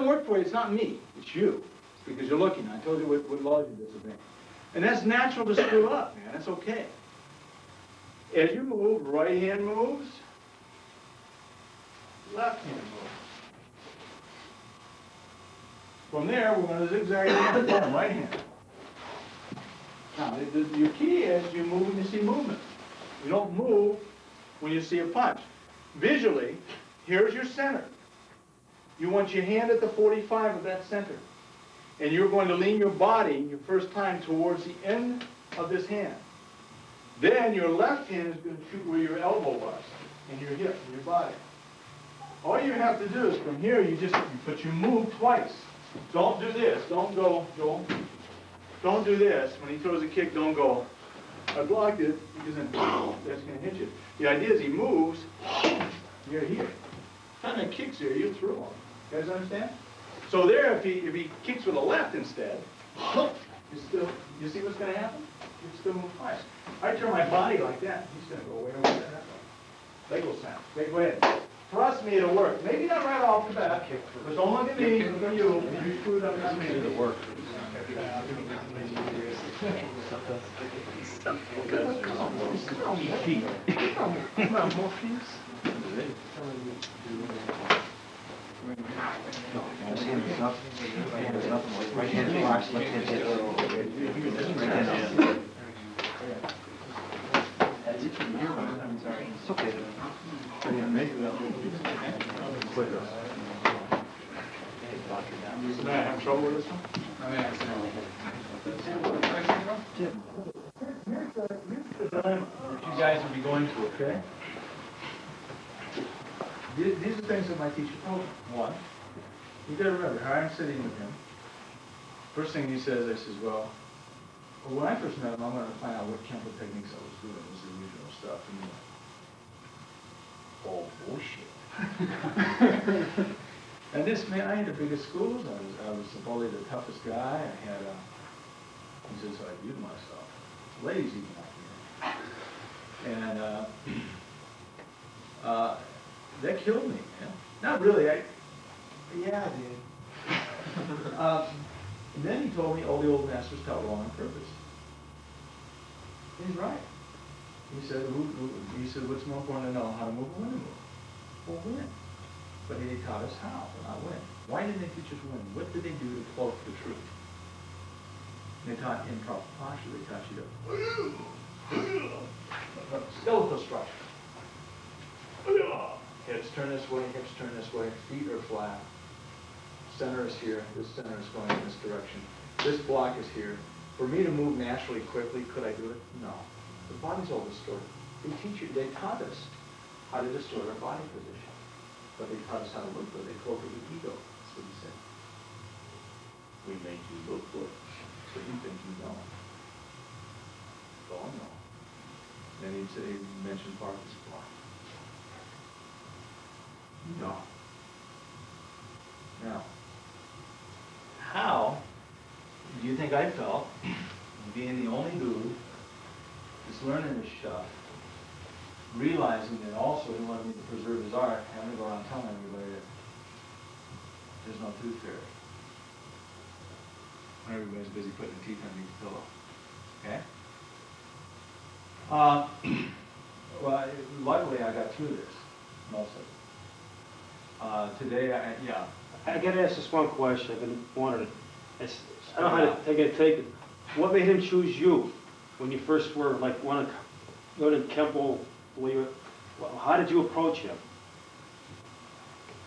doesn't work for you, it's not me, it's you. Because you're looking. I told you what laws you disobey. And that's natural to screw up, man. That's okay. As you move, right hand moves, left hand moves. From there, we're going to zigzag again, form right hand. Now, your key is you move when you see movement. You don't move when you see a punch. Visually, here's your center. You want your hand at the 45 of that center. And you're going to lean your body, your first time, towards the end of this hand. Then your left hand is going to shoot where your elbow was, and your hip, and your body. All you have to do is from here, but you move twice. Don't do this. Don't go, Joel. Don't do this. When he throws a kick, don't go, I blocked it, because then that's going to hit you. The idea is he moves, you're here. Time that kicks here, you throw him. You guys understand? So there, if he kicks with the left instead, you see what's going to happen? You still move twice. I turn my body like that. He's going to go way over there. Leg will snap. Okay, go ahead. Trust me, it'll work. Maybe not right off the bat, but don't look at me. Look at you. You screwed up, not me. It'll work. Just hand is up. Hand is up. Right hand blocks, left hand hits. Right hand up. It's okay. May I have trouble with this one? Here's the dilemma that you guys will be going through, okay? These are things that my teacher told me. One, you got to remember, how I'm sitting with him, first thing he says, I says, well, when I first met him, I wanted to find out what Kempo techniques I was doing. It was the usual stuff. And oh, bullshit. And this man, I had the biggest schools. I was probably the toughest guy. I had, he says, I viewed myself. Ladies even out here. And that killed me, man. Not really. Yeah, I did. And then he told me all the old masters taught wrong on purpose. He's right. He said, what's more important to know, how to move or when to move? Well, when? But they taught us how, but not when. Why didn't they teach us when? What did they do to cloak the truth? They taught improper posture. They taught you to skeletal structure. Hips turn this way, hips turn this way, feet are flat. Center is here, this center is going in this direction. This block is here. For me to move naturally, quickly, could I do it? No. The body's all distorted. They taught us how to distort our body position. But they taught us how to look good. They cloak it with ego. That's what he said. We make you look good, so you think you know. Oh no. Then he mentioned part of the supply. No. Now, how do you think I felt being the only dude that's learning this stuff, realizing that also he wanted me to preserve his art, having to go around telling everybody that there's no tooth fairy. When everybody's busy putting their teeth underneath the pillow. Okay? Well, luckily I got through this, most of it. Today, yeah. I got to ask this one question. I've been wondering. I don't know how to take it. What made him choose you when you first were like want to go to Kempo? How did you approach him?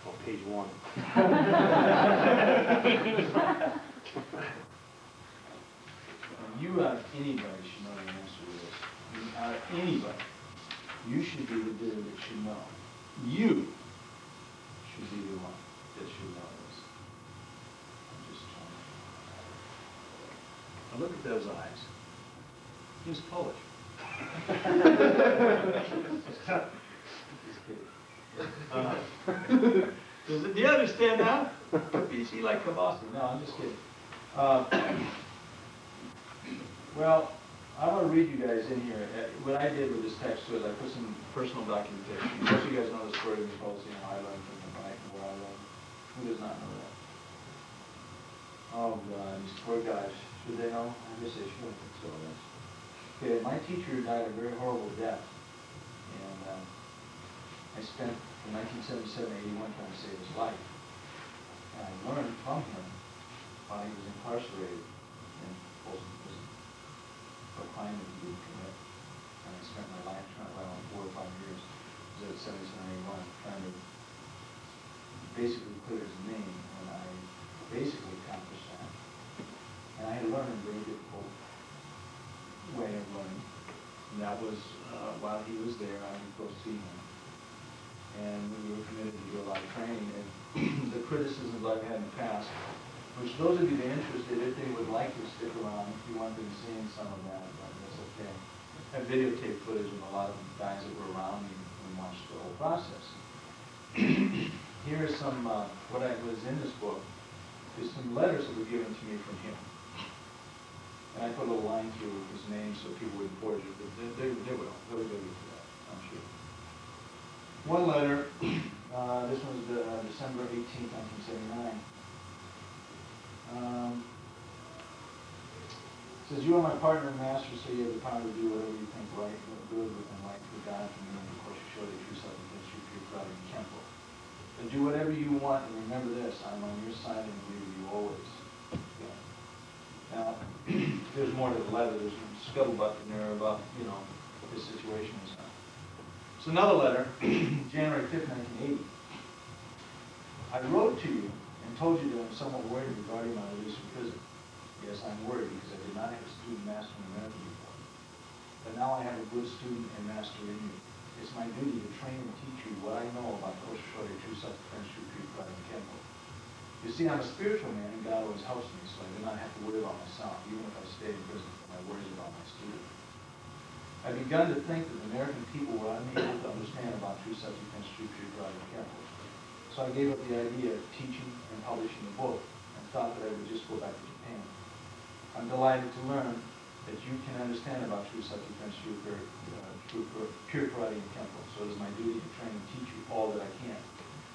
Oh, page 1. You out of anybody should know the answer to this. Out of anybody, you should be the dude that should know. You should be the one that should know this. I'm just trying. Now look at those eyes. He's Polish. Do you understand now? Is he like Kabasi? No, I'm just kidding. Well, I want to read you guys in here. What I did with this text was I put some personal documentation. Most of you guys know the story of this policy and how I learned from the bike and where I learned. Who does not know that? these poor guys, should they know? I guess they should, so that's. Okay, my teacher died a very horrible death, and I spent from 1977 to 81 trying to save his life. And I learned from him while he was incarcerated in Folsom Prison for a crime that he didn't commit. And I spent my life trying, well, 4 or 5 years, I was at 77, 81, trying to basically clear his name, and I basically accomplished that. And I had to learn a very difficult way of learning, and that was while he was there, I would go see him. And we were committed to do a lot of training, and the criticisms I've had in the past, which those of you that are interested, if they would like to stick around, if you want to see some of that, that's okay. I have videotape footage of a lot of the guys that were around me and watched the whole process. Here is some, what was in this book, is some letters that were given to me from him. And I put a little line through his name so people wouldn't forge it, but they will. They'll go for that, I'm sure. One letter, this one was December 18th, 1979. It says, you are my partner and master, so you have the power to do whatever you think right, good, and right for God, for me, and of course you Shorei, true self-defense, true pride, and Kempo. And do whatever you want, and remember this, I'm on your side and agree with you always. Yeah. Now, there's more to the letter, there's some scuttlebutt in there about, you know, what this situation is now. So another letter, January 5th, 1980. I wrote to you and told you that I'm somewhat worried regarding my release from prison. Yes, I'm worried because I did not have a student master in America before. But now I have a good student and master in you. It's my duty to train and teach you what I know about Kosho, Shorei, true self-defense, true pride, and Kempo. You see, I'm a spiritual man, and God always helps me, so I do not have to worry about myself, even if I stay in prison for my worries about my student. I've begun to think that the American people were unable to understand about true self-defense, true pride, and Kempo. So I gave up the idea of teaching and publishing a book, and thought that I would just go back to Japan. I'm delighted to learn that you can understand about true self-defense, pure karate, and Kempo. So it is my duty to train and teach you all that I can.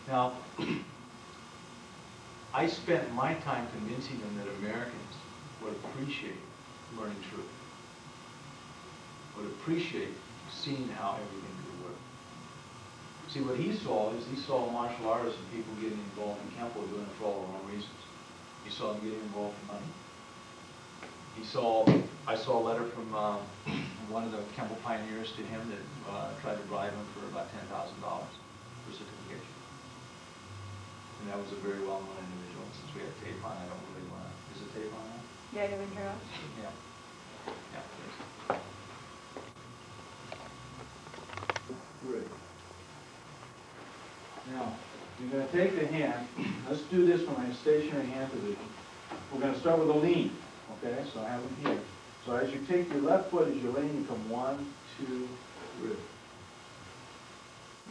Now, I spent my time convincing them that Americans would appreciate learning truth, would appreciate seeing how everything could work. See, what he saw is he saw martial artists and people getting involved in Kempo doing it for all the wrong reasons. He saw them getting involved for money. I saw a letter from one of the Kempo pioneers to him that tried to bribe him for about $10,000 for certification. And that was a very well-known individual. Since we have tape on, I don't really want to. Is there tape on that? Yeah, you can hear us. Yeah. Yeah, please. Good. Now, you're going to take the hand. Let's do this from my stationary hand position. We're going to start with a lean. Okay, so I have them here. So as you take your left foot as you're leaning, you come 1, 2, 3.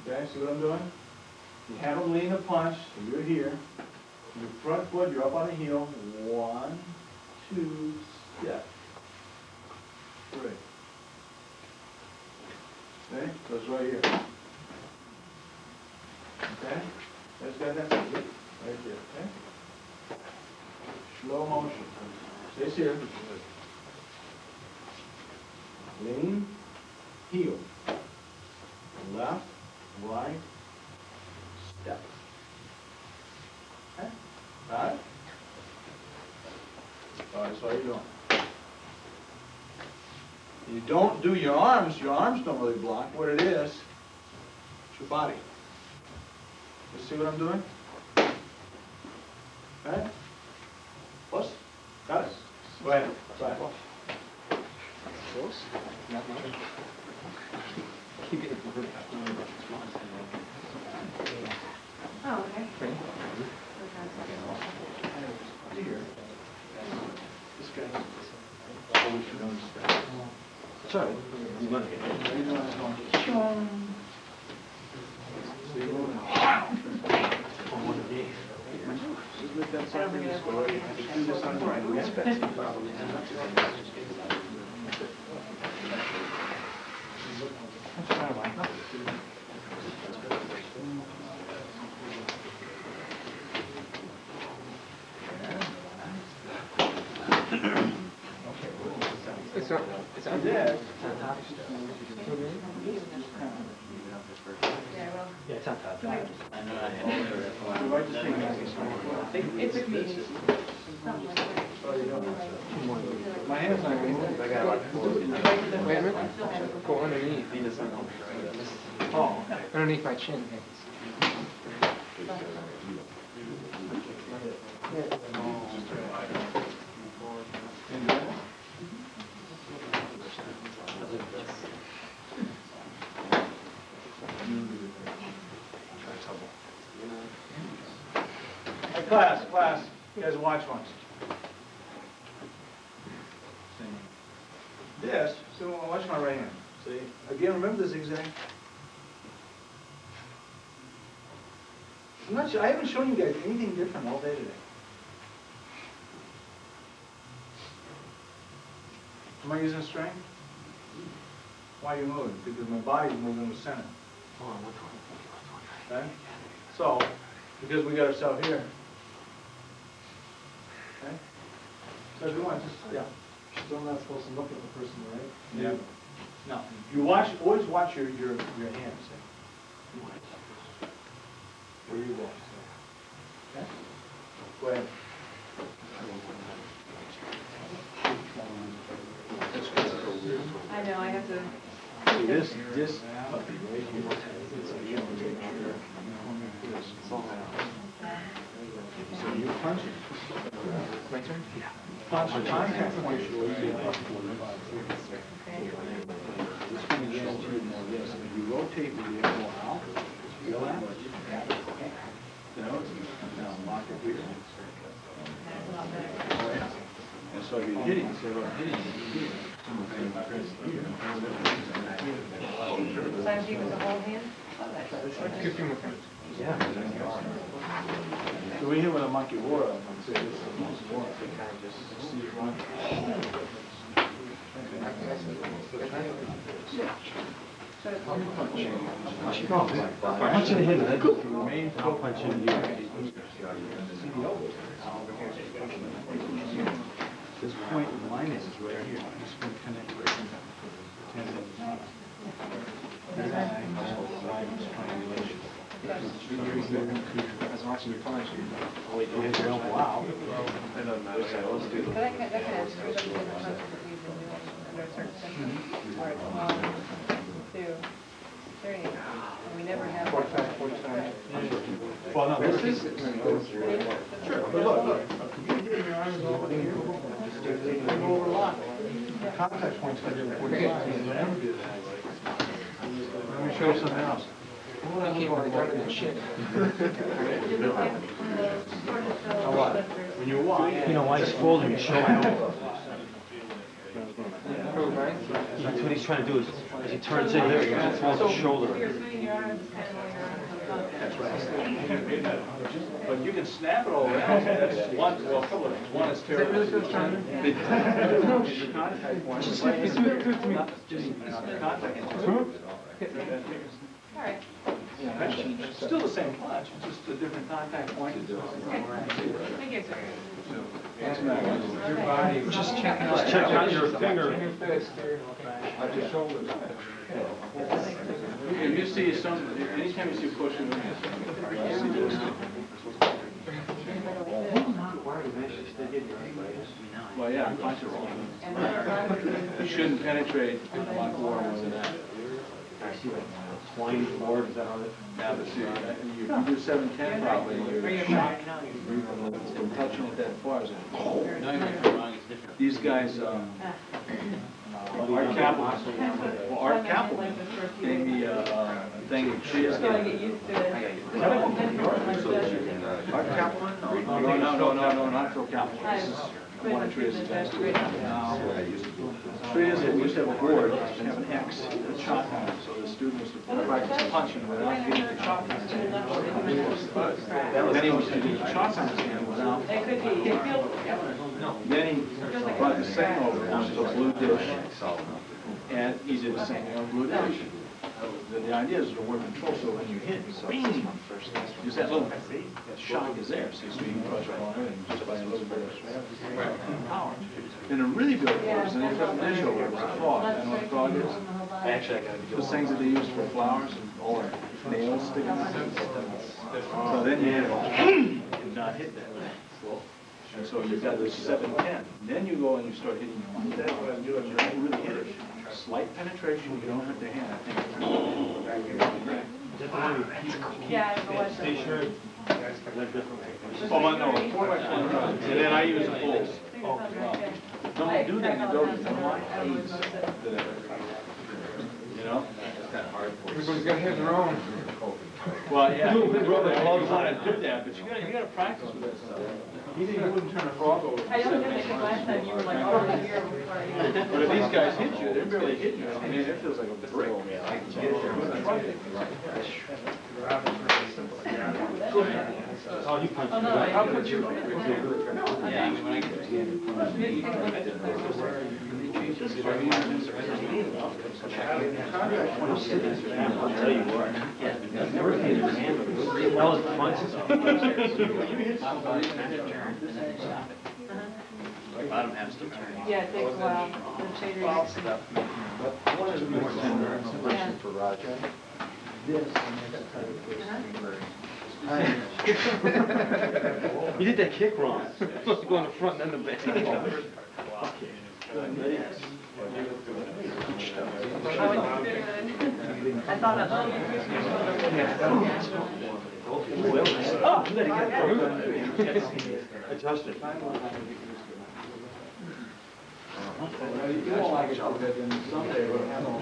Okay, see what I'm doing? You have them lean a punch, so you're here. Your front foot, you're up on the heel. 1, 2, step. 3. Okay, so it's right here. Okay? That's got that right there, okay? Slow motion. Stay here. Lean, heel. Left, right, step. Okay? Got it? All right, so how you doing? You don't do your arms don't really block. What it is, it's your body. You see what I'm doing? Okay? Plus? Got it? Go ahead. Try it. Close? Not much. Keep it. Oh, okay. Here. This guy. Oh, we should know this guy. Sorry. How you doing? Sure. So you're moving. Just lift that side and just go right in. Just do this on the right. Let's try one. not, it's on This, Yeah, well, Yeah, it's on top. we like to think it's a community, something like that. my hand's not gonna move. Wait a minute. Go underneath. Oh, Underneath my chin. hey, class, you guys watch once. This, so watch my right hand. See, again, remember the zigzag? I'm not sure, I haven't shown you guys anything different all day today. Am I using strength? Why are you moving? Because my body's moving with center. Okay? So, because we got ourselves here. Okay? So if you want, just, yeah. Still not supposed to look at the person, right? Yeah. No, you watch, always watch your hands. Where you go? Okay? Go ahead. I know, I have to. See, this puppy right here. So you punch it. My turn? Punch the contact point. Okay. This one is shoulder and all this. And if you rotate with the elbow out, feel that? Now lock it here. That's a lot better. And so you're hitting, instead of hitting here. Sometimes you with the whole hand? Give me more time. So we hit with a monkey war. I'd say this is a monkey war. See if one. Punch in the head, then go through the main, I'll punch in here. This point in line is right here. This one connects right here. I was watching you punch. Wow. That kind of screws up the different punches that we've been doing under a certain section, where it's 1, 2, 3, and we never have. Well, no, this is. Sure, but look. You get your arms over here. They go over a lot. Contact points are different. 45. You'll never do that. Let me show you something else. I can't really run in the chin. When you walk. You know why he's folding your shoulder? Right? That's what he's trying to do, is as he turns in here, he folds his shoulder. You're swinging your arms, kind of when your arms come up. That's right. But you can snap it all around. That's one, well, a couple of things. One is terrible. Does that really feel stronger? Your contact point is right Just here. do it to me. Contact point. All right. Still the same punch, it's just a different contact point. Thank you, sir. Your body, just checking out. Just check out your finger. At your shoulders. If you see some, anytime you see a push in the you see this. Well, yeah, punch it wrong. You shouldn't penetrate like war was in that. I see like flying forward, is that how it? Now, but see, you do 710 probably, you're shocked from touching it that far. These guys, Art Capel gave me a thing that she has. Gotta get used to it. Art Kaplan? No, not Phil Kaplan. This is one of Tria's guys. Tria's, we used to have a board, and have an X, a shotgun, so the student was to practice punching without getting the shotgun. Then he was to do the shotgun stand without. It could be, it feels, Then he brought the same over, which is a blue dish, and he did the same thing on blue dish. The idea is to work control, so when you hit, bing, just that little shock is there, so you can crush on it, and just by a little bit of power. Then a really good course, and they put an inch over it, it's a frog. I know what a frog is? Actually, I gotta be Those things that they use for flowers and all the nails sticking out. So then you not hit that. And so you've got this 7-10. Then you go and you start hitting your line. That's what I'm doing. You don't really hit it. Slight penetration, you don't hit the hand. I think. Yeah, I know what. Stationary. Oh, my, no, 4x4. And then I use a pulse. Don't do that in the dojo. Don't want aids. You know? Everybody's gotta have their own. Well, yeah, you can rub it all the time to do that, but you gotta practice with that stuff. You think you wouldn't turn a frog over? I don't think because last time you were like, oh, a year before you. But if these guys hit you, they're barely hitting you. I mean, it feels like a brick. Oh, you punch Oh, no, me. I'll put you. I'll tell you what. That was punches. Bottom half's still turning. Yeah, it takes a while. The shader next to Yeah. For Roger. You did that kick wrong. You're supposed to go in the front and then the back. I thought I loved Oh, let it get adjust it. You won't like it too good, then someday we'll have all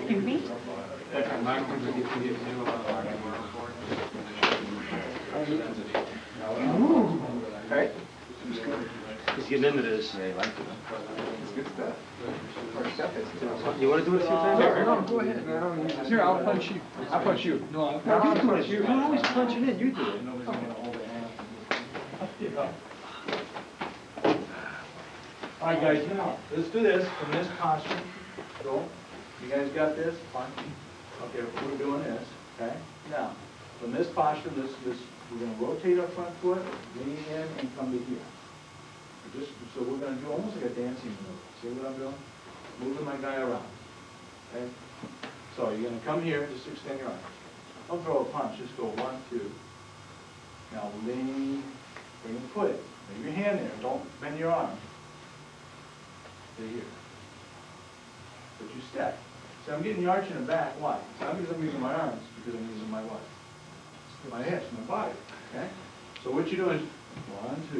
Excuse me? Okay. He's getting into this. Yeah, you like it. It's good stuff. Our stuff is too. You wanna do it a few times? No, go ahead. No, here, I'll punch you. I'll punch you. No, You do it. You're always punching in. You do it. All right, guys, now, let's do this from this posture. Go. You guys got this? Fine. Okay, we're doing this, okay? Now, from this posture, we're gonna rotate our front foot, lean in and come to here. So we're gonna do almost like a dancing move. See what I'm doing? Moving my guy around, okay? So you're gonna come here, just extend your arms. Don't throw a punch, just go 1, 2. Now lean, bring your foot, leave your hand there, don't bend your arm. Stay here. But you step. So I'm getting the arch in the back, why? It's not because I'm using my arms, because I'm using my what? My hips, my body, okay? So what you're doing is 1, 2,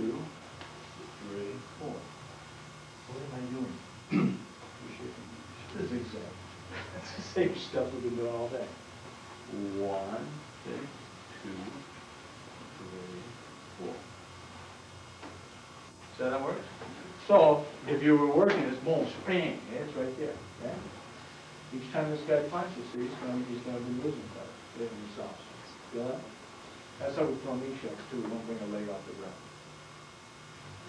3, 4. What am I doing? This is exact. That's the same stuff we've been doing all day. 1, 2, 3, 4. So that works? So, if you were working this boom, spring, it's right there, okay? Each time this guy punches, see, he's gonna be losing stuff, leaving himself. Feel that? That's how we throw knee shots too, we don't bring a leg off the ground.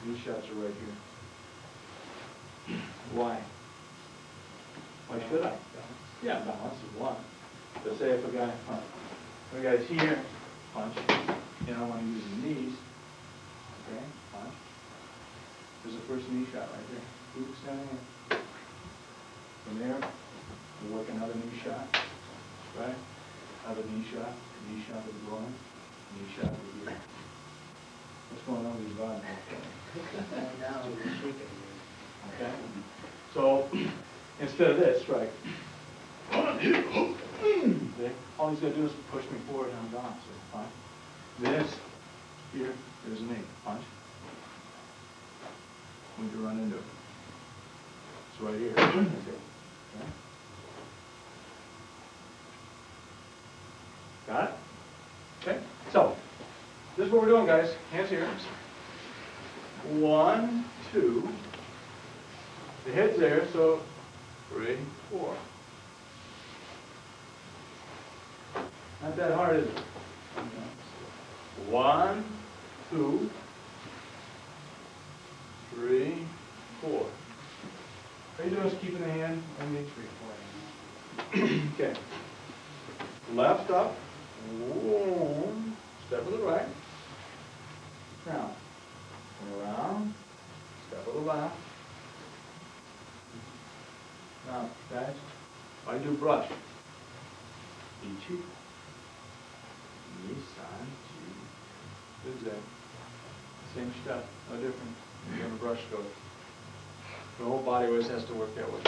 Knee shots are right here. Why? Why should I? Yeah, balance is one. But say if a guy's here, punch, you don't want to use his knees, okay, punch. There's the first knee shot right there. Keep extending it. From there, we're working another knee shot, right? Another knee shot to the groin, knee shot to the ear. What's going on with your body? Okay? So, instead of this, right? Okay? All he's got to do is push me forward and I'm gone, so fine. This, here, there's a knee, punch. We can run into it. It's right here. Okay. Got it? Okay, so, this is what we're doing, guys. Hands here. 1, 2. The head's there, so 3, 4. Not that hard, is it? 1, 2, 3, 4. All you're doing is keeping the hand underneath 3, 4. Okay. Left up. Step to the right. Now. Around. laugh. Now, guys, I do brush. Ichi. Ni-san, chi. Zigzag. Same step, no different than a brush stroke. The whole body always has to work that way.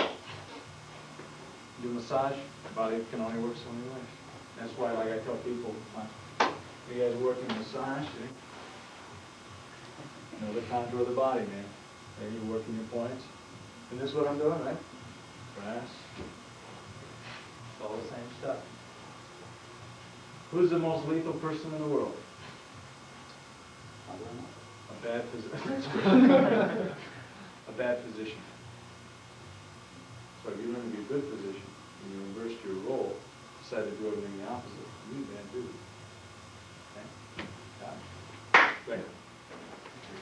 Do massage, body can only work so many ways. That's why, like I tell people, you guys work in massage, see? You know the contour of the body, man. Then you're working your points. And this is what I'm doing, right? Press. It's all the same stuff. Who's the most lethal person in the world? A bad physician. A bad physician. So if you learn to be a good physician, and you reverse your role, decide to do everything the opposite, you bad dude. Okay? Got it? Great.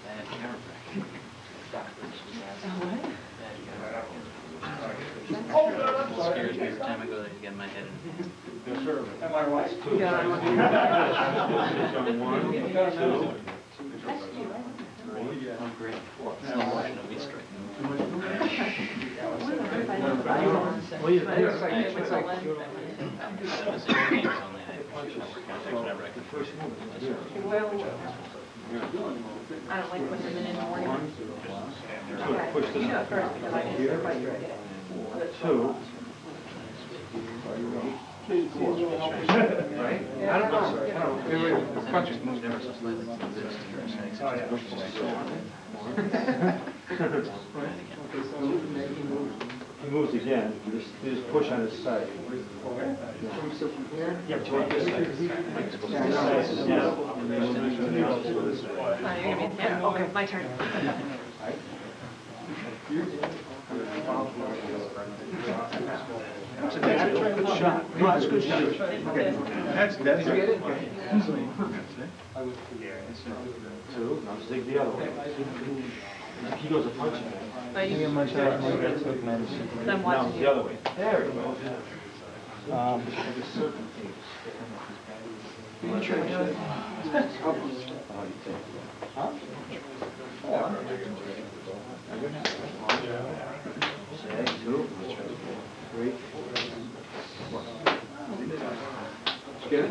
Bad chiropractor. Oh, Scares me every time I go there to get my head in. yes, sir. Am I right? One, two. I'm great. Unfortunately, we strike. Well, you, I was in games only. I work out whenever I can. first move. I don't like putting them in the morning. One, two, push this You know up. first, because I can Here. start by doing it. Two. Right? I don't know. They were punching. Moves ever so slightly. He moves again, you just push on his side. Yeah, but you want this side. Yeah. And then we'll move to the opposite of this side. You're gonna be, yeah, okay, my turn. That's a good shot. No, that's a good shot. Okay. That's it. Two, now zig the other way. He goes a punch. No, you- Then I'm watching the you. other way. There we go. Huh? Say, two, three, four. Get it?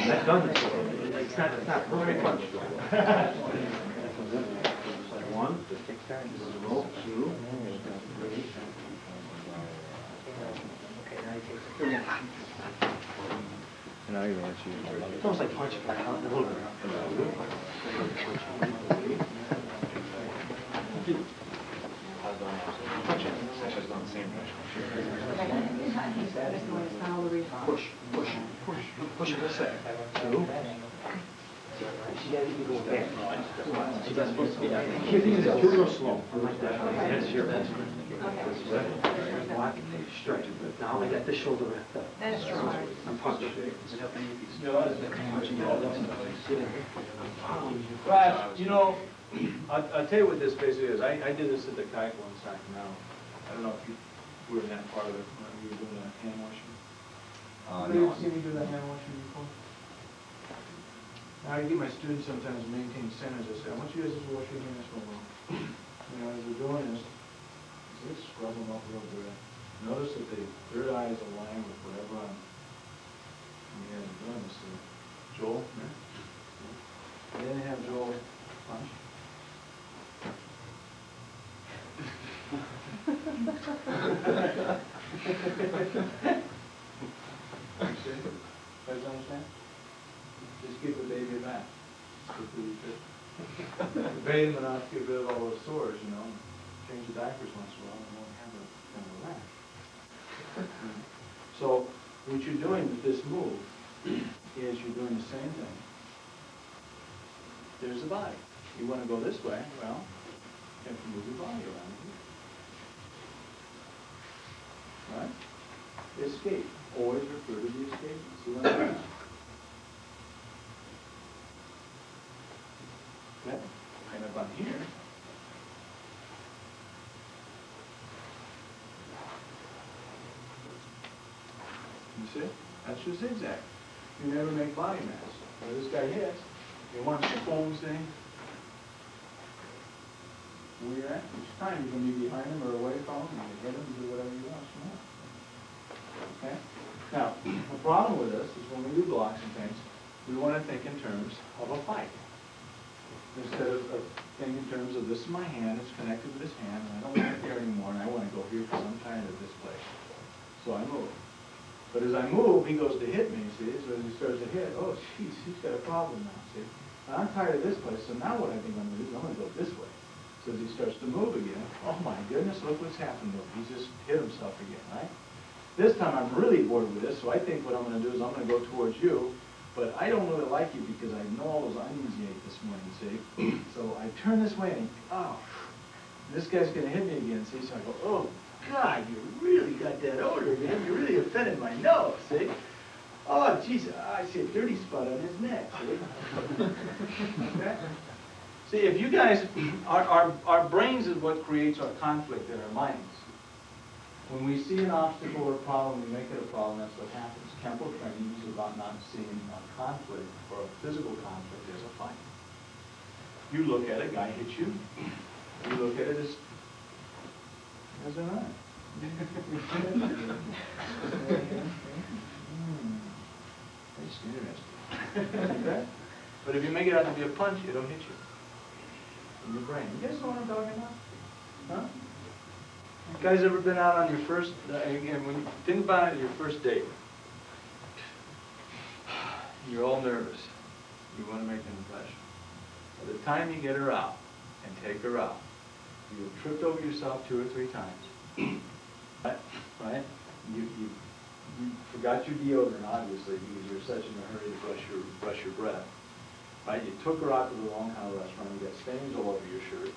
That's done. It's not perfect punch. One, roll, two, three. Now you're going to choose. It's almost like punching back out a little bit. Push, push, push, push it this way. Two. She has to go back. She's not supposed to be out. Two real slow. Like that. That's your best. Block, stretch. Now I got the shoulder wrapped up. That's true. I'm punching. Class, you know, I'll tell you what this basically is. I did this at the kite one time now. I don't know if you were in that part of it when you were doing the hand washing. Anybody ever seen me do that hand washing before? Now I get my students sometimes to maintain centers. I say, I want you guys to wash your hands for a while. You know, as we're doing this, just scrub them up real good. Notice that the third eye is aligned with whatever I'm. You guys are doing this. Joel, yeah. Then have Joel punch. You guys understand? Just give the baby a bath. Bathe them enough to get rid of all those sores, you know. Change the diapers once in a while and won't have a rash. So what you're doing with this move is you're doing the same thing. There's the body. You want to go this way, well, you have to move your body around. Right? Escape. Always refer to the escape. See what I'm doing? Okay. And up on here. You see? That's your zigzag. You never make body mass. Where this guy hits, you want the foam thing. where you're at each time. You can be behind him or away from him, you can hit him, do whatever you want. Okay? Now, the problem with this is when we do blocks and things, we want to think in terms of a fight. Instead of thinking in terms of this is my hand, it's connected with this hand, and I don't want it there anymore, and I want to go here because I'm tired of this place. So I move. But as I move, he goes to hit me, see? So as he starts to hit, oh, jeez, he's got a problem now, see? And I'm tired of this place, so now what I think I'm going to do is I'm going to go this way. So as he starts to move again, oh my goodness, look what's happened to him. He's just hit himself again, right? This time I'm really bored with this, so I think what I'm going to do is I'm going to go towards you, but I don't really like you because I know all those onions you ate this morning, see? So I turn this way and oh, this guy's going to hit me again, see? So I go, oh, God, you really got that odor, man. You really offended my nose, see? Oh, jeez, I see a dirty spot on his neck, see? Okay? See, if you guys, our brains is what creates our conflict in our minds. When we see an obstacle or a problem, we make it a problem, that's what happens. Kempo training is about not seeing a conflict or a physical conflict as a fight. You look at a guy hits you, you look at it as an eye. That's interesting. Okay? But if you make it out to be a punch, it'll hit you in your brain. You guys know what I'm talking about? Huh? You guys ever been out on your first, again, when you think about it, your first date, you're all nervous. You want to make an impression. By the time you get her out and take her out, you've tripped over yourself 2 or 3 times. Right? You forgot your deodorant, obviously, because you're such in a hurry to brush your breath. Right? You took her out to the Long Island restaurant. You got stains all over your shirt.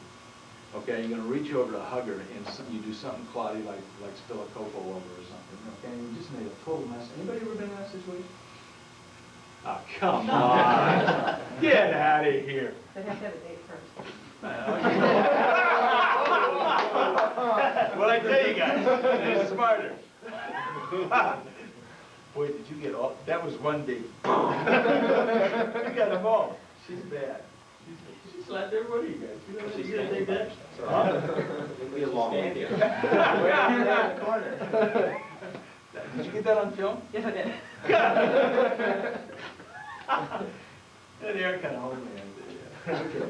Okay, you're going to reach over to hug her, and you do something cloudy like spill a cocoa over or something. Okay, and you just made a total mess. Anybody ever been in that situation? Oh, come on. Get out of here. They'd have to have a date first. What I tell you guys, they're smarter. Boy, did you get all, that was one date. You got them all. She's bad. She slapped everybody, you guys. You gonna take that? It'll be a long one. Did you get that on film? Yes, I did. That hair kind of hard, man. Okay.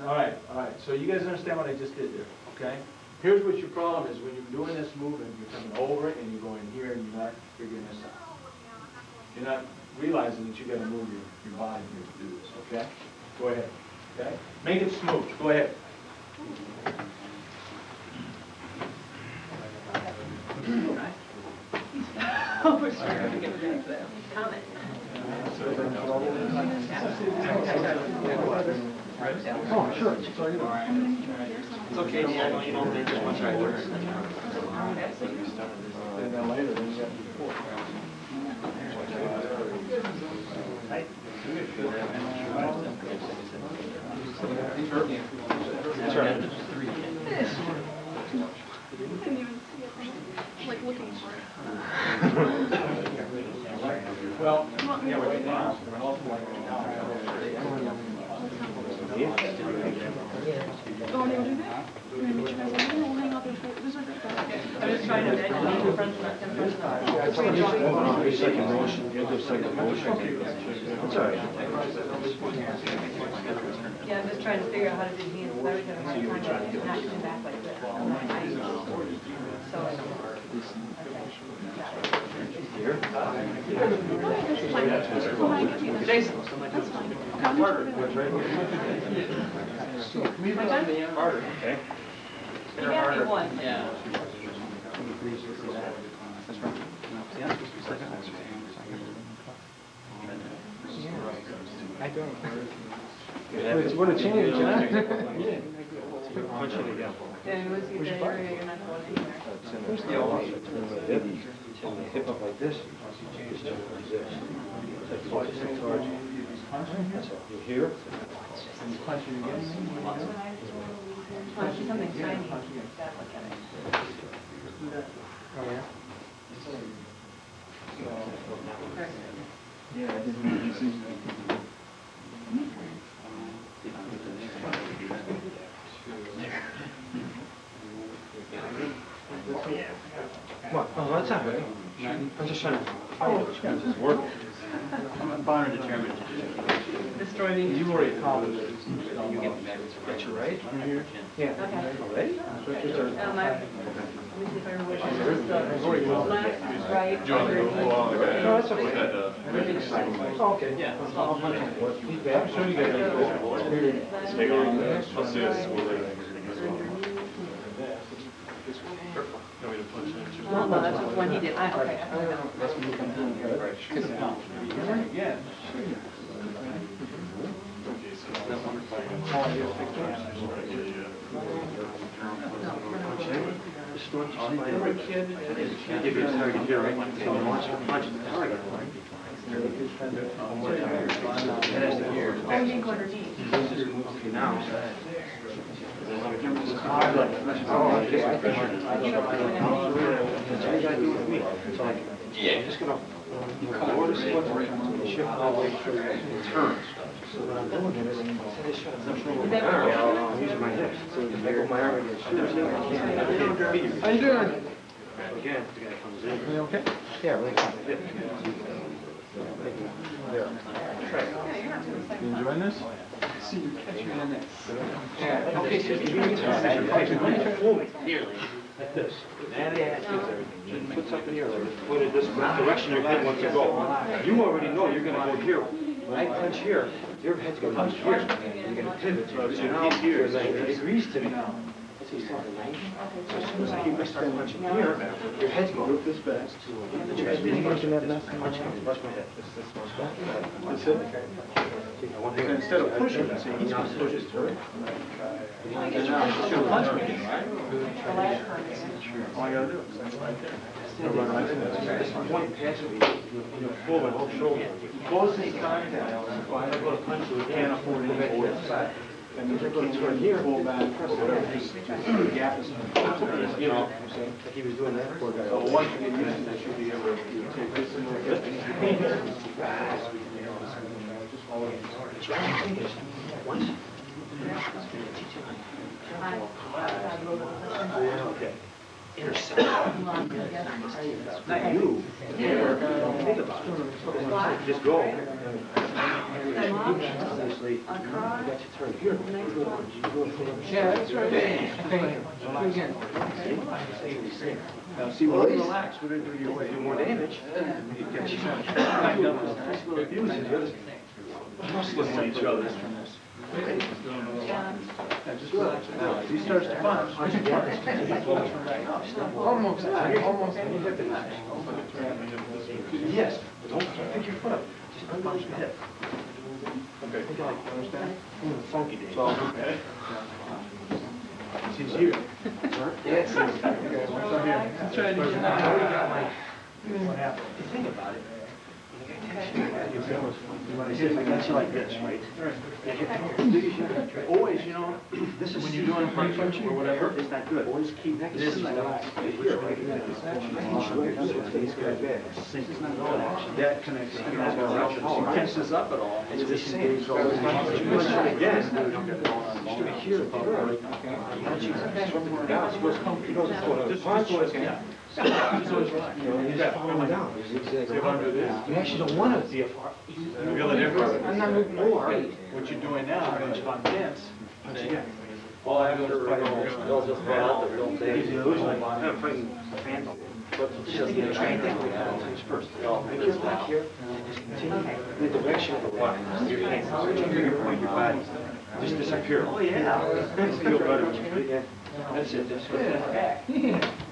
All right. So you guys understand what I just did there, okay? Here's what your problem is. When you're doing this movement, you're coming over it and you're going here and you're not figuring this out. You're not realizing that you got to move your body here to do this, okay? Go ahead, okay? Make it smooth. Go ahead. Oh, we're starting to get back to that comment. Oh, sure. It's okay, yeah, you don't think there's much right there. And then later, then you have before. That's right. Didn't even see it. Like looking for it. Well, Yeah, right now, Oh, they'll do that? We'll hang out there for, these are good guys. I'm just trying to imagine the front. Second motion, you'll do second motion. That's all right. Yeah, I'm just trying to figure out how to do hands. I was having a hard time not coming back like this. So, Here? Jason. That's fine. What's right here? Harder. Okay. you got me one. Yeah. What a change, huh? Punch it again. Yeah, it was you there, you're not going anywhere. Hip up like this. Just turn like this. That's it. You hear? and you punch it again. Punch something shiny. Gotta look at it. Oh, yeah? Yeah, I didn't really see that. What? Oh, that's not right. I'm just trying to. This is working. I'm bound and determined. Destroy me. You already accomplished it. You get you right? Yeah. Okay. Already? Let me see if I remember what it is. Left, right, Do you want to go underneath. along the guy? No, that's okay. Oh, okay. Yeah. I'm sure you guys Take on the, I'll see us. Oh, no, that's the one he did. Okay. Yeah. Give you a target here, right? So you want to punch the target. Oh, you mean underneath. Okay, now. Yeah. Just gonna lower the foot, shift all the way through, and turn. So what I'm doing is, I'm using my hips. So I go my arm against yours. How you doing? Again, the guy comes in. You okay? Yeah, really. You enjoying this? See you catch you in this. Yeah, okay, so you need to like this. Put something here, like put it this direction your head wants to go. You already know you're gonna go here. When I punch here, your head's gonna punch here. You're gonna pivot. So now here is 90 degrees to me. So as soon as I start punching here, your head's going. Move this back. Punching that left. Watch my head. That's it. Instead of pushing, see, he's going to push his turret. She'll punch me, right? All you gotta do is right there. This point past me, you pull my whole shoulder. Close the contact. Well, I go to punch you again. Can't afford any more. And you go to here, pull back, whatever, just the gap is. You know, like he was doing that poor guy. So once you get used to it, you'll be able to take this and look at Once. Okay. Intercept. Not you. Think about it. Just go. Obviously, you got your turn here. Yeah, that's right. Again. Now, see, when you relax, what do you do your way? Do more damage. You get physical abuse is the other thing. Muscling each other from this. Yeah, just relax. Now, as he starts to punch, Almost. Yes, but don't pick your foot up. Just punch the hip. Okay. Understand? Funky day. Okay. He's here. Yes. Trying to get out. What happened? Think about it. When I got you like this, right? Always, you know, This is when you're doing front punching or whatever, it's not good. Always keep neck. This is relaxed. Here, right here. that connects. If he tenses up at all, It's the same. Again. Here, he goes punch. He's falling down. You actually don't want to be a far. feel the difference? I'm not moving more. What you're doing now, is on tense. All after they'll just run out there, don't they? He's an illusion. I'm fighting phantom. But just get a train thing with that things first. Make your back here. Just continue the direction of the walk. Your hands, your point, your body. Just disappear. Oh yeah. Feel better. Yeah. That's it. That's good.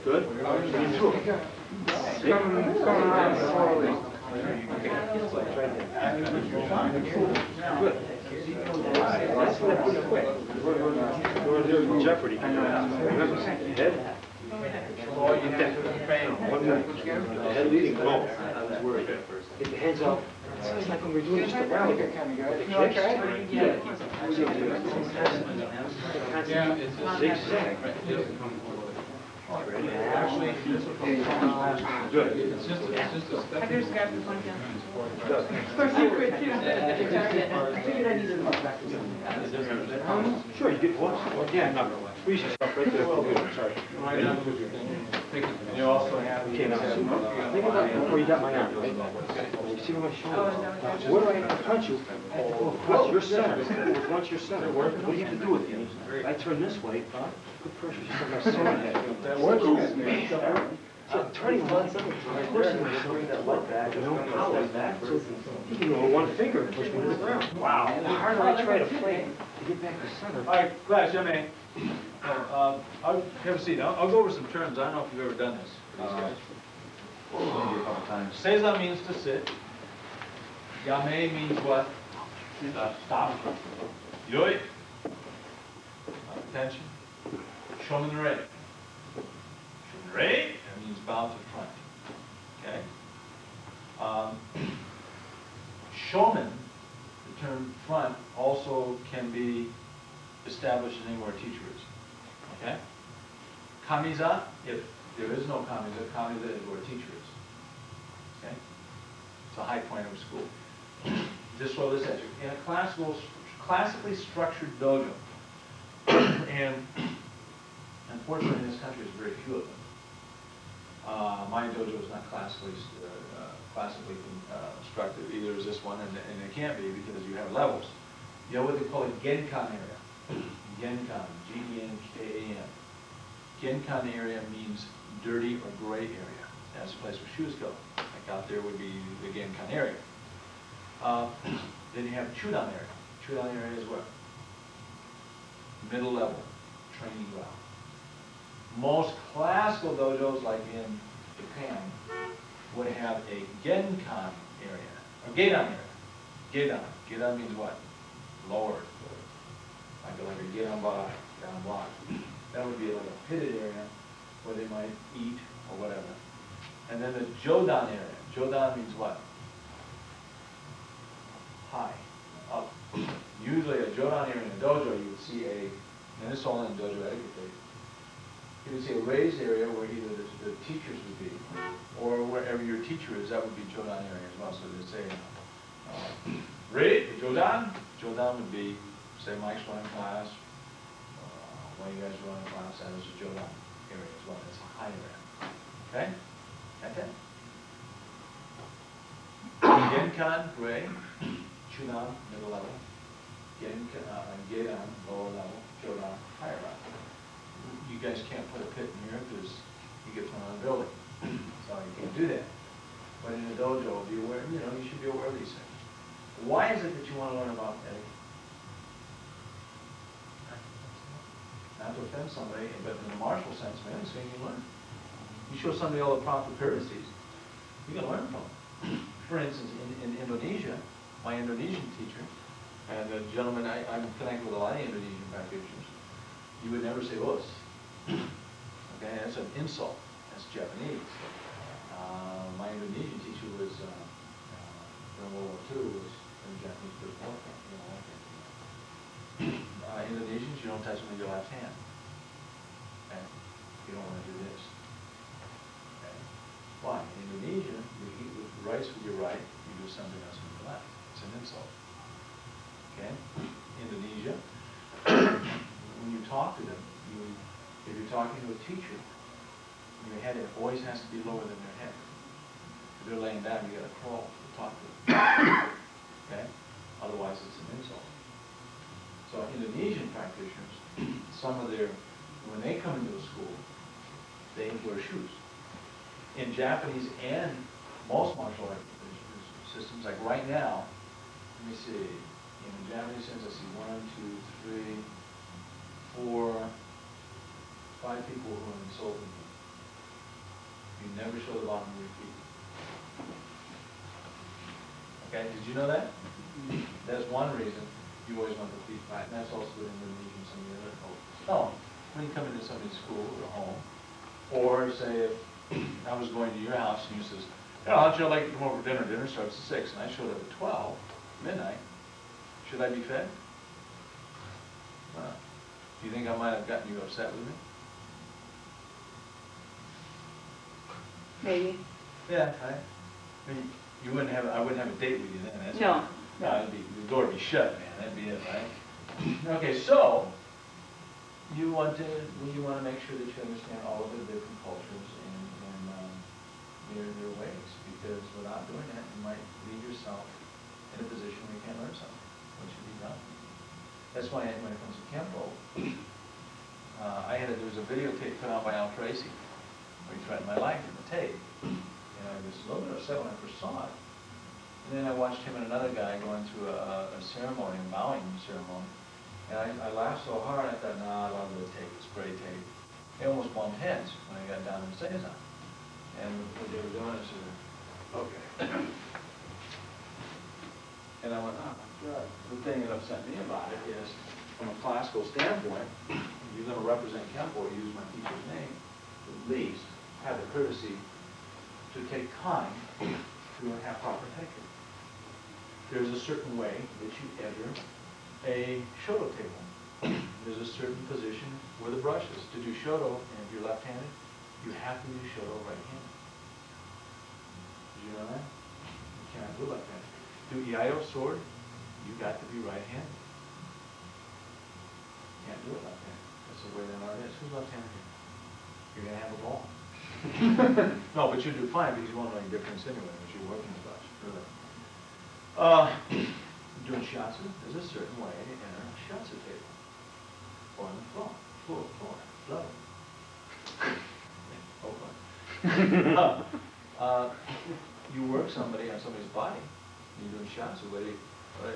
Good. Getting through it. Come around slowly. Good. That's what I put it quick. We're in jeopardy. Remember, head. One minute. Head leading, go. I was worried. Get the hands up. It's like when we're doing just a rally. The kicks. Zigzag. Good. I just grabbed this one down. Good. For secret too. I figured I needed to. Sure, you get close. Yeah, no. Freeze yourself right there. Sorry. Right now, You also have. Okay, now, think about it before you got my arm, right? You see where my shoulder is? Now, where do I have to punch you? I have to go across your center. Once your center, what do you have to do with me? If I turn this way, good pressure, just like my sword head. That works. So turning one side, pushing myself like that, you know, power back. So you can go one finger and push me to the ground. Wow. And the harder I try to play to get back to center. All right, class, you may. I'll have a seat. I'll go over some terms. I don't know if you've ever done this for these guys. Maybe a couple times. Seiza means to sit. Yame means what? Stop. Yoi. Attention. Shomen-rei. Shomen-rei, that means bow to front. Okay? Shomen, the term front, also can be established anywhere a teacher is. Okay? Kamiza, if there is no kamiza, kamiza is where a teacher is. Okay? It's a high point of a school. This row, this edge. In a classically structured dojo, and unfortunately in this country there's very few of them. My dojo is not classically structured. Either is this one, and it can't be because you have levels. You have what they call a genkan area. Genkan, G-E-N-K-A-N. Genkan area means dirty or gray area. That's the place where shoes go. Like out there would be the genkan area. Then you have chudan area. Chudan area is what? Middle level, training ground. Most classical dojos, like in Japan, would have a genkan area, or gedan area. Gedan. Gedan means what? Lower. Like a gedan bar, gedan block. That would be like a pitted area where they might eat or whatever. And then the jodan area. Jodan means what? High, up. Usually a jodan area in a dojo, you would see and this is all in dojo etiquette, you would see a raised area where either the teachers would be, or wherever your teacher is, that would be jodan area as well. So they'd say, jodan. Jodan would be, say Mike's running class, one of you guys are running class, that is a jodan area as well. That's a high area. Okay? Got that? Genkan, gray. Chudan, middle level. Gedan, lower level. Jodan, higher level. You guys can't put a pit in here because you get thrown on a building. So you can't do that. But in a dojo, be aware, you should be aware of these things. Why is it that you want to learn about etiquette? Not to offend somebody, but in the martial sense, man, it's something you learn. You show somebody all the proper courtesies, you can learn from them. For instance, in Indonesia, my Indonesian teacher, and the gentleman, I'm connected with a lot of Indonesian practitioners, you would never say "us." Okay, that's an insult. That's Japanese. My Indonesian teacher was, during World War II, was in the Japanese First War camp. Indonesians, you don't touch them with your left hand. Okay? You don't want to do this. Okay? Why? In Indonesia, you eat with rice with your right, you do something else with your left. It's an insult. Okay? Indonesia, when you talk to them, if you're talking to a teacher, your head always has to be lower than their head. If they're laying down, you got to crawl to talk to them. Okay? Otherwise, it's an insult. So Indonesian practitioners, when they come into a school, they wear shoes. In Japanese and most martial art systems, like right now, let me see, in the Japanese sense, I see 1, 2, 3, 4, 5 people who are insulting you. You never show the bottom of your feet. Okay, did you know that? That's one reason you always want the feet flat, and that's also in Indonesia and some of the other cultures. No, when you come into somebody's school or home, or say if I was going to your house and you says, how'd you like to come over for dinner? Dinner starts at 6, and I showed up at 12, midnight. Should I be fed? Do you think I might have gotten you upset with me? Maybe. Yeah, I mean, I wouldn't have a date with you then. That's No, no. The door would be shut, man. That'd be it, right? Okay, so you want to make sure that you understand all of the different cultures and their ways, because without doing that, you might leave yourself in a position where you can't learn something, what should be done. That's why when it comes to Kempo, there was a videotape put out by Al Tracy, where he threatened my life in the tape. And I was a little bit upset when I first saw it. And then I watched him and another guy going through a ceremony, a bowing ceremony. And I laughed so hard, I thought, nah, I love the tape, it's great tape. They almost bumped heads when I got down to say something. And what they were doing is, okay. And I went, oh my God. The thing that upset me about it is, from a classical standpoint, if you're going to represent Kempo, use my teacher's name, at least have the courtesy to take time to have proper etiquette. There's a certain way that you enter a shoto table. There's a certain position where the brush is. To do shoto, and if you're left-handed, you have to do shoto right-handed. Did you know that? You cannot do left-handed. Do Iaio sword, you got to be right-handed. You can't do it left-handed. That's the way that art is. Who's left-handed here? You're going to have a ball. No, but you do fine because you won't know any difference anyway, because you're working the brush. Doing shatsu, there's a certain way to enter a shatsu table. Or on the floor, level. You work somebody on somebody's body, you're doing shatsu, whether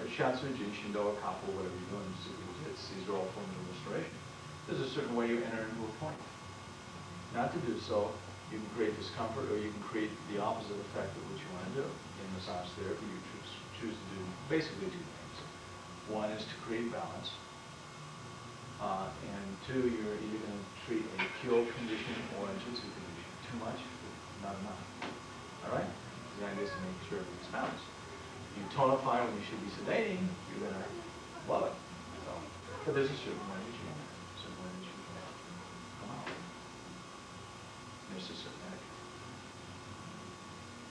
shatsu, jinshindo, or kapo, whatever you're doing, these are all forms of restoration. There's a certain way you enter into a point. Not to do so, you can create discomfort, or you can create the opposite effect of what you want to do. In massage therapy, you choose to do basically two things. One is to create balance, and two, you're either going to treat a kyo condition or a jutsu condition. Too much, not enough. All right? The idea is to make sure everything's balanced. You tonify when you should be sedating, you're going to love it. So, but there's a certain way that you enter, a certain way that you can come out. There's a certain etiquette.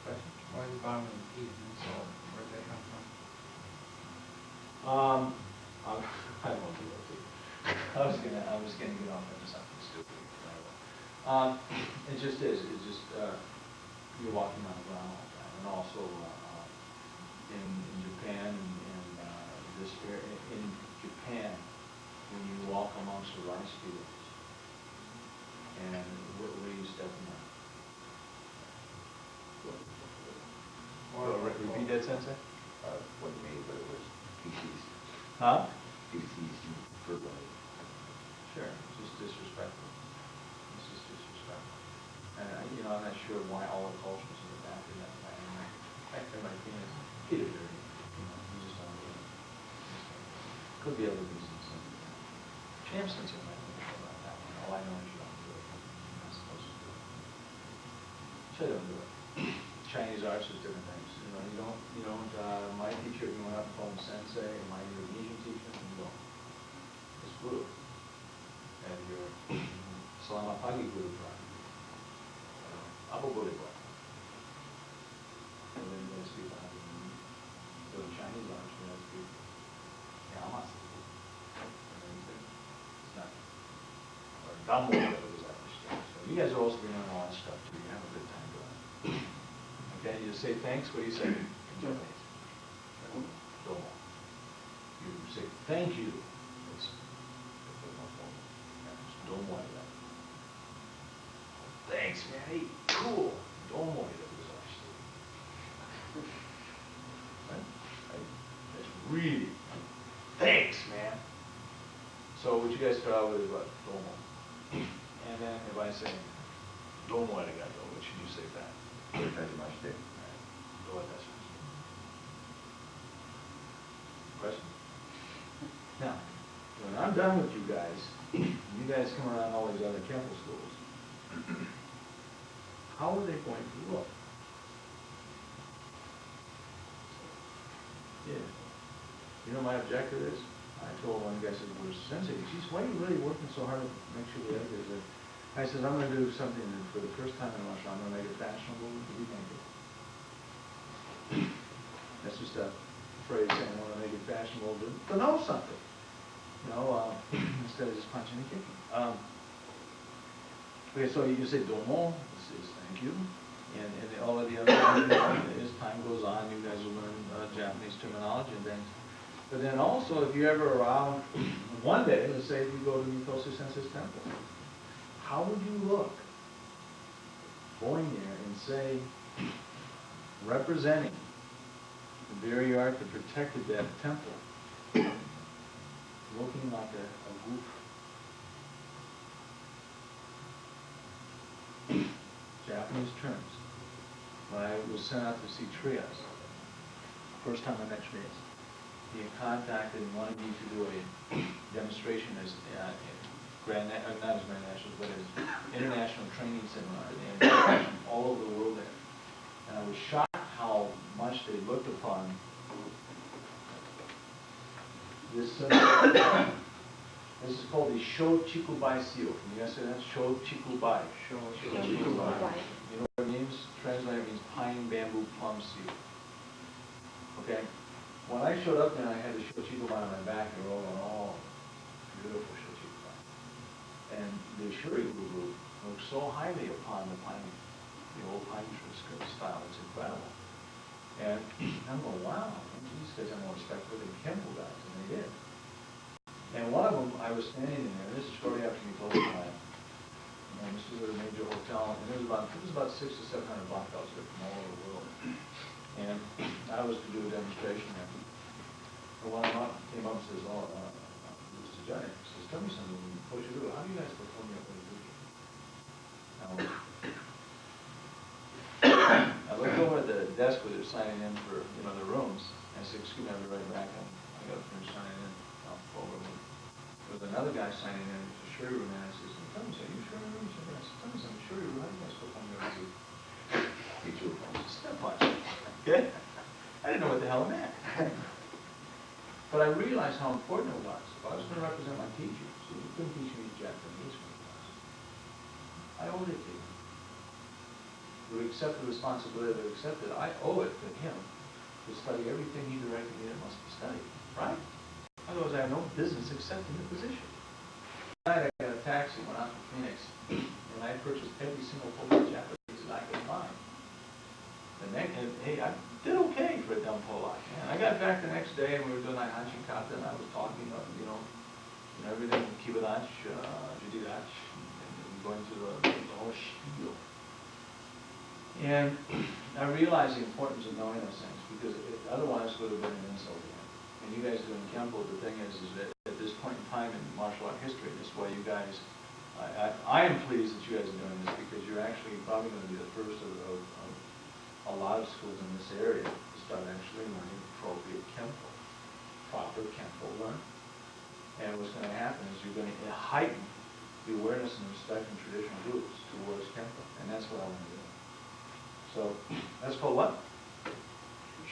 Question? Why the bottom of the feet and so where'd that come from? I don't know what to do. I was gonna get off into something stupid. It just is. It's just you're walking on the ground all the time, and also in Japan and this area in Japan, when you walk amongst the rice fields, and where are you stepping on? Repeat that, Sensei? Wasn't me, but it was PC's. Huh? PC's for life. Sure, it's just disrespectful. It's just disrespectful. And, I'm not sure why all the cultures are adapted that way. My opinion is, get it dirty. You just don't do it. Could be other reasons. Champions are like about that one. All I know is you don't do it. You're not supposed to do it. So you don't do it. Chinese arts is different things. My teacher, if you went up and called him sensei, and my Indonesian teacher, you don't. It's guru. And your selamat pagi guru prayer. Apa boleh buat? And then you guys speak about it. So in Chinese arts, you guys speak yamas. It's not. Or dumbo, whatever it is I understand. So you guys are also bringing on all that stuff too. You have a good time doing it. Okay, you just say thanks. What do you say? Japanese. Domo. You say thank you. It's domo. Thanks, man. Hey, cool. Domo. That's really. Thanks, man. So what you guys start out with is what? Domo. And then if I say domo arigato, what should you say back? Question? Now, when I'm done with you guys come around all these other Kempo schools, how are they going to look? Yeah. You know my objective is? I told one guy, I said, well, Sensei, geez, why are you really working so hard to make sure the other is? I said, I'm going to do something that for the first time in a while, I'm going to make it fashionable to be naked. That's just a phrase saying I want to make it fashionable to know something. instead of just punching and kicking. Okay, so you say domo, this is thank you, and all of the other, as time goes on, you guys will learn Japanese terminology and things. But then also, if you're ever around, one day, let's say you go to Mikosu Sensei's temple, how would you look going there and say, representing the very art that protected that temple, looking like a goof? Japanese terms. When I was sent out to see Trias, first time I met Trias, he had contacted and wanted me to do a demonstration as not as Grand Nationals, but as international training seminar, and all over the world there. And I was shocked how much they looked upon this seminar. This is called the Shochikubai seal. Can you guys say that? Shochikubai. Shochikubai. You know what it means? Translated means pine, bamboo, plum seal. Okay? When I showed up there and I had the Shochikubai on my back, they were all going, oh, beautiful Shochikubai. And the Shorei group looked so highly upon the old pine tree style. It's incredible. And I'm going, wow, these guys have more respect for the Kempo guys, and they did. And one of them, I was standing in there, this is shortly after we closed the time. And this was at a major hotel, and it was about 600 to 700 black belts there from all over the world. And I was to do a demonstration there. And one of them came up and says, oh, Mr. Johnny, he says, tell me something, what you do, how do you guys perform your Dojo? I looked over at the desk where they're signing in for, the rooms, and I said, excuse me, I'll be right back, I got to finish signing in. There was another guy signing in, it was a Shorei room, and I says, tell me something, you Shorei room? I said, tell me something, Shorei room, how do you guys perform your Dojo? He drew a step punch. Okay? I didn't know what the hell it meant. But I realized how important it was. If I was going to represent my teacher, so you couldn't teach me Japanese for the class, I owed it to him. To accept the responsibility, to accept that I owe it to him to study everything he directed me that must be studied. Right? Otherwise, I have no business accepting the position. Tonight, I got a taxi, went out to Phoenix, and I purchased every single book of Japanese that I could find. And hey, I did okay for a dumb Polak. And I got back the next day, and we were doing that Hanshin Kata, and I was talking about, everything from Kibadachi, Judidachi, and going through the whole spiel. And I realized the importance of knowing those things, because otherwise it would have been an insult to him. And you guys doing Kempo, the thing is that at this point in time in martial art history, this is why you guys, I am pleased that you guys are doing this, because you're actually probably going to be the first of a lot of schools in this area to start actually learning appropriate Kempo, proper Kempo learning. And what's going to happen is you're going to heighten the awareness and respect from traditional groups towards Kempo, and that's what I want to do. So, that's called what?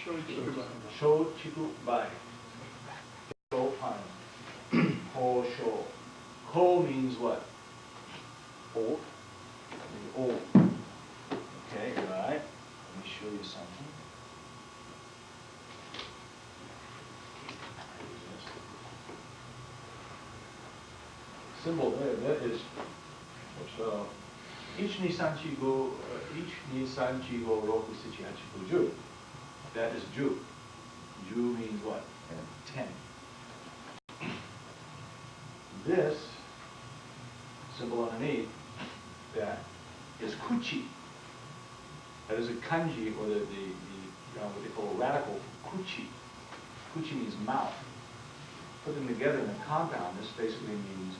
Shochikubai. Kosho. Ko means what? Old. Old. Okay, right. Let me show you something. Symbol there, that is each ni sanchi go roku sichi hachi go ju. That is ju. Ju means what? 10. This symbol underneath that is kuchi. That is a kanji, or the what they call a radical kuchi. Kuchi means mouth. Put them together in a compound, this basically means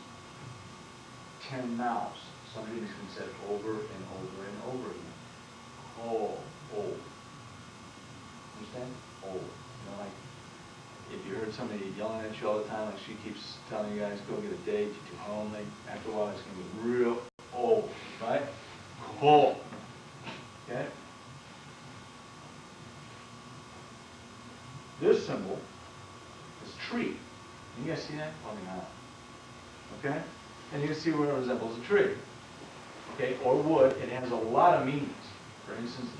10 mouths. Something has been said over and over and over again. Oh, old. Understand? Old. Like if you heard somebody yelling at you all the time, like she keeps telling you guys, go get a date, you get home, after a while it's going to be real old, right? Old. Okay? This symbol is tree. Can you guys see that? Probably not. Okay? And you can see where it resembles a tree. Okay? Or wood. It has a lot of meanings. For instance,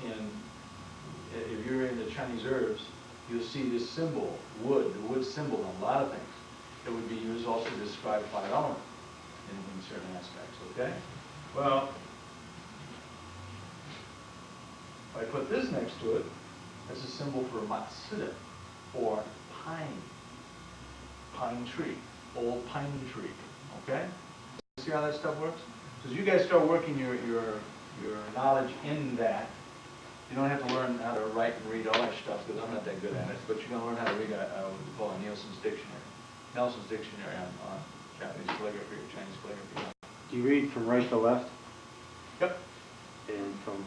if you're into Chinese herbs, you'll see this symbol, wood, the wood symbol in a lot of things. it would be used also to describe firearm in certain aspects, okay? Well, if I put this next to it, that's a symbol for Matsuda, or pine tree, old pine tree, okay? See how that stuff works? So as you guys start working your knowledge in that, you don't have to learn how to write and read all that stuff, because I'm not that good at it, but you're going to learn how to read what we call a Nelson's Dictionary on Japanese calligraphy or Chinese calligraphy. Do you read from right to left Yep. and from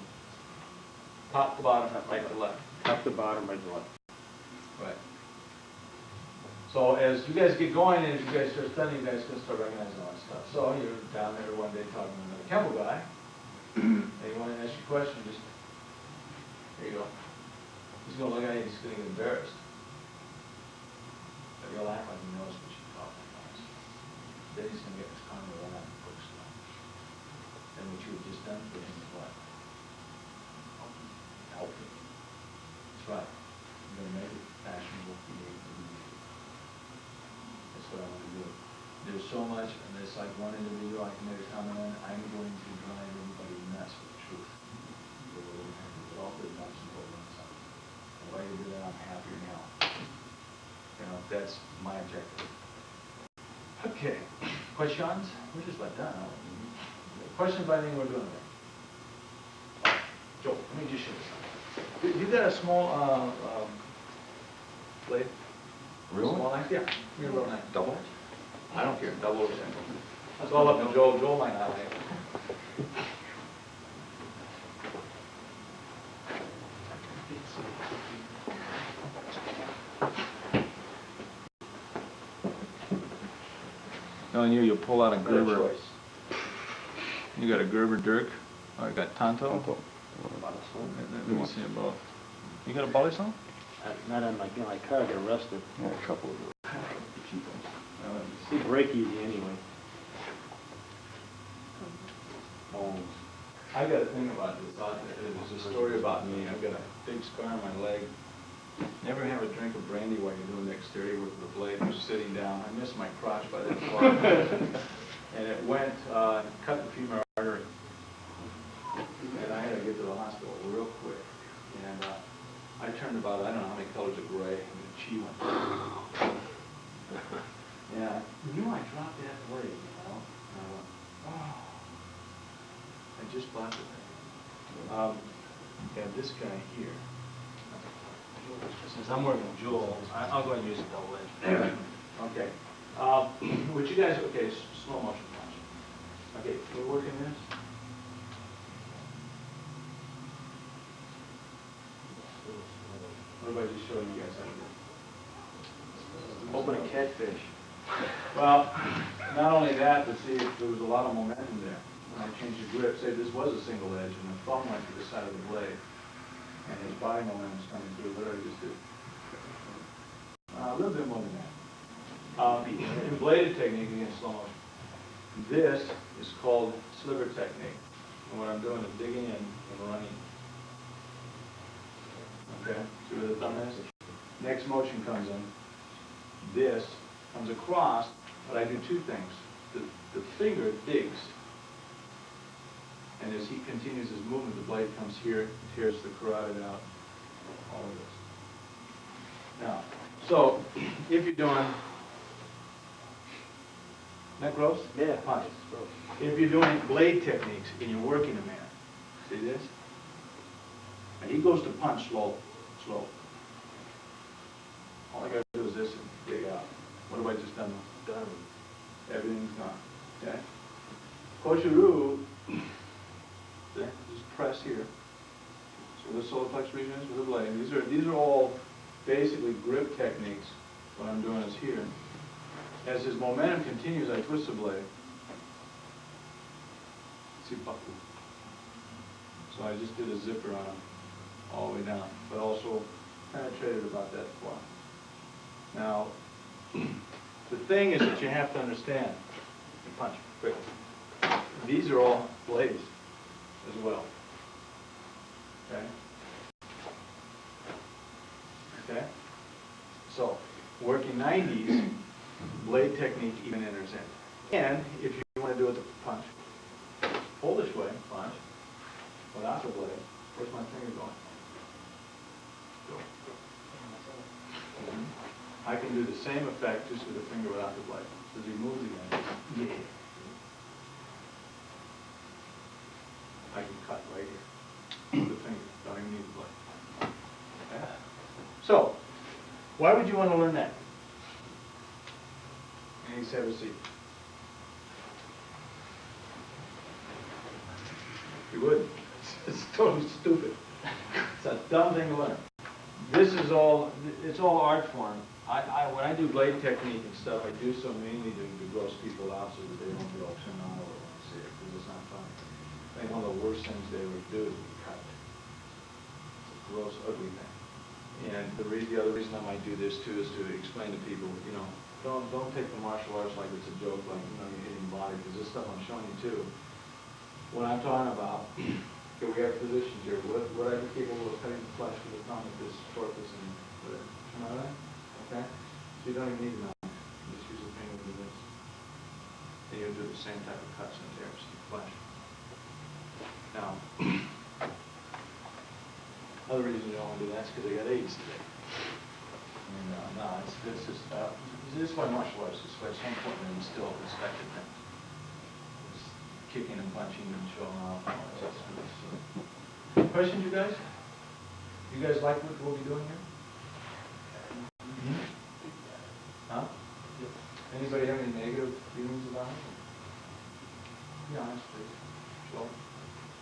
Top to bottom, right to left. top to bottom, right to left? Right. So as you guys get going and as you guys start studying, you guys can start recognizing all that stuff. So you're down there one day talking to another Kempo guy, and you want to ask you a question, just, here you go. He's going to look at you, he's going to get embarrassed. But you'll act like he knows what you're talking about. Then he's going to get his tongue to run out and quick slow. And what you have just done for him is what? Help him. That's right. You're going to make it fashionable for you to do. That's what I want to do. There's so much, and there's like one individual I can make a comment on, I'm going to drive everybody nuts with the truth. All the nuts and all that stuff. And if I can do that, I'm happier now. You know, that's my objective. Okay. Questions? We're just about done. Questions about anything we're doing today? Joe, let me just show you something. You got a small blade? Really? Small knife? Yeah. Give me a little knife. Double? I don't care, double or single. That's all up to Joel. Joel might not like it. Knowing you'll pull out a Gerber. You got a Gerber Dirk. Oh, you got Tonto? Let me see them both. You got a Bolly song? Not on my car, I get arrested. Yeah, a couple of them. See, break easy anyway. Bones. I got a thing about this. There's a story about me. I've got a big scar on my leg. Never have a drink of brandy while you're doing dexterity with the blade. You're sitting down. I missed my crotch by that far. And it went, cut the femur artery. And I had to get to the hospital real quick. And I turned about, I don't know how many colors of gray, and the chi went. Yeah, you knew I dropped that blade, you know? And I went, oh. I just bought the thing. And this guy here, since I'm working with Jewel, I'll go ahead and use a double edge. Okay. Would you guys, okay, slow motion punch. Okay, we're working this. What about just showing you guys how to do it? Open a catfish. Well, not only that, but see, there was a lot of momentum there. When I changed the grip, say this was a single edge, and the thumb went to the side of the blade, and his body momentum is coming through, what did I just do? A little bit more than that. In bladed technique, again, slow motion, this is called sliver technique. And what I'm doing is digging in and running. Okay, see where the thumb is? Next motion comes in. This comes across, but I do two things. The finger digs, and as he continues his movement, the blade comes here, tears the carotid out, all of this. Now, so, if you're doing, that gross? Yeah. Punch. If you're doing blade techniques and you're working a man, see this? And he goes to punch slow, slow. All I gotta do is this and dig out. What have I just done? Done. Everything's gone. Okay? Kosho, just press here. So the solar flex region is with the blade. These are all basically grip techniques. What I'm doing is here. As his momentum continues, I twist the blade. See, buckle. So I just did a zipper on him all the way down, but also penetrated about that far. Now, the thing is that you have to understand, punch, quick. These are all blades as well. Okay? Okay? So, working 90s, blade technique even enters in. And if you want to do it the punch, pull this way, punch, without the blade. Where's my finger going? Go. I can do the same effect just with a finger without the blade. So as he moves again, yeah. I can cut right here with the finger. Don't even need the blade. Okay? So, why would you want to learn that? Please have a seat. You would. It's totally stupid. It's a dumb thing to learn. This is all, it's all art form. When I do blade technique and stuff, I do so mainly to gross people out so that they don't get all turned on over when they see it, because it's not fun. I think one of the worst things they ever do is be cut. It's a gross, ugly thing. And the other reason I might do this too is to explain to people, you know, don't take the martial arts like it's a joke, like, you know, you're hitting body, because this stuff I'm showing you too. What I'm talking about, okay, we have positions here. Would I be capable of cutting the flesh with a thumb at this orifice and whatever? Am I right? Okay? So you don't even need a knife. You just use a finger to do this. And you'll do the same type of cuts and tears in the flesh. Now, other reason you don't want to do that is because they got AIDS today. And no, this is why martial arts is so important and instill respect in things. Kicking and punching and showing off and all that stuff. Questions, you guys? You guys like what we'll be doing here? Mm-hmm. Huh? Anybody have any negative feelings about it? Be honest, please. Sure.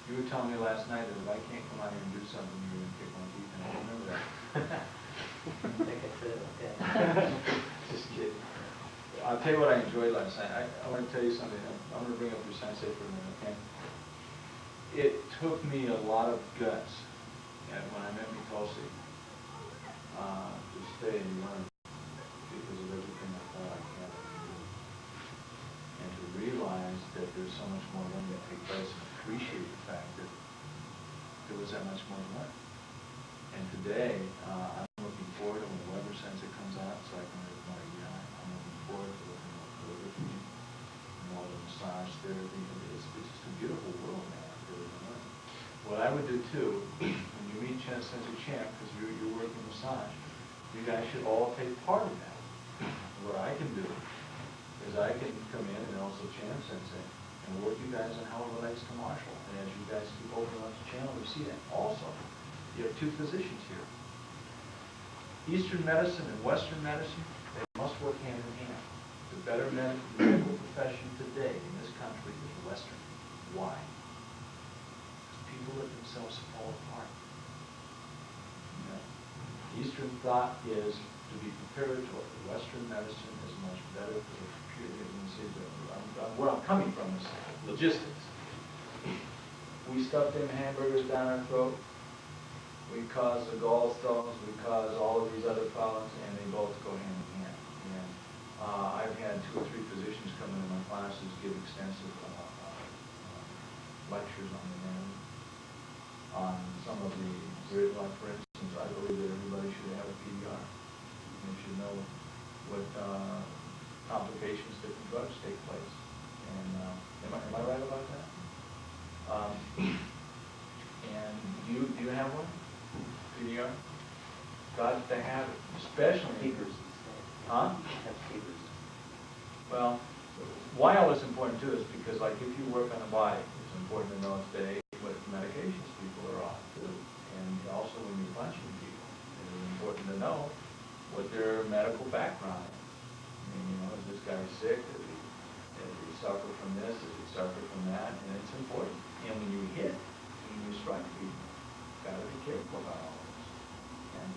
You were telling me last night that if I can't come out here and do something, you're going to kick my teeth, and I remember that. I think I said, okay. Just kidding. I'll tell you what I enjoyed last night. I want to tell you something. I'm going to bring up your sensei for a minute, okay? It took me a lot of guts when I met Kosho to stay and learn because of everything I thought I had to do. And to realize that there's so much more learning that takes place and appreciate the fact that there was that much more to learn. And today, I'm looking forward to when the Weber Sensei comes out so I can learn more. I'm looking forward to looking at calligraphy and all the massage therapy. It's just a beautiful world, man. What I would do too, when you meet Sensei Champ, because you're working massage, you guys should all take part in that. What I can do is I can come in and also Champ Sensei and work you guys on how it relates to martial. And as you guys keep opening up the channel, you see that. Also, you have two physicians here. Eastern medicine and Western medicine, they must work hand in hand. The better medical profession today in this country is Western. Why? People let themselves fall apart. Okay? Eastern thought is to be preparatory. Western medicine is much better for the where I'm coming from is logistics. We stuff them hamburgers down our throat. We cause the gallstones. We cause all of these other problems, and they both go hand in hand. And I've had 2 or 3 physicians come into my classes, give extensive lectures on the anatomy. On some of the grid, like for instance, I believe that everybody should have a PDR. They should know what complications, different drugs take place. And am I right about that? And do you have one? PDR? Got to have it, especially Fevers. Huh? Have fevers. Well, why all this important too is because, like, if you work on the body, it's important to know today what medications people are on too, and also when you're punching people, it's important to know what their medical background is. I mean, you know, is this guy sick? Does he suffer from this? Does he suffer from that? And it's important. And when you hit, when you strike people, you've got to be careful about all this. And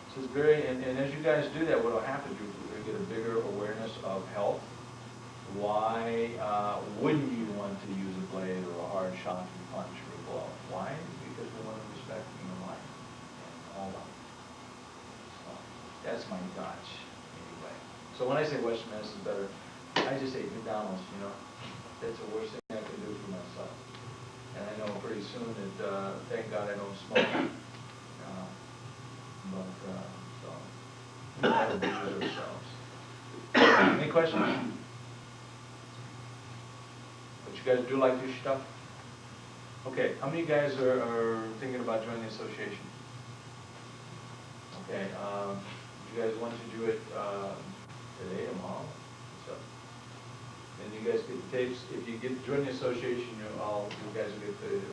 so it's very, and as you guys do that, what will happen is you'll get a bigger awareness of health. Why wouldn't you want to use a blade or a hard shot to punch or a blow? Why? Because we want to respect human life and all of it. So that's my gotch, anyway. So when I say Western medicine is better, I just ate McDonald's, you know. That's the worst thing I can do for myself. And I know pretty soon that, thank God I don't smoke. So we ought to abuse ourselves. any questions? But you guys do like this stuff? Okay, how many guys are thinking about joining the association? Okay, you guys want to do it, today, tomorrow? So, then you guys get the tapes, if you join the association, you guys will get the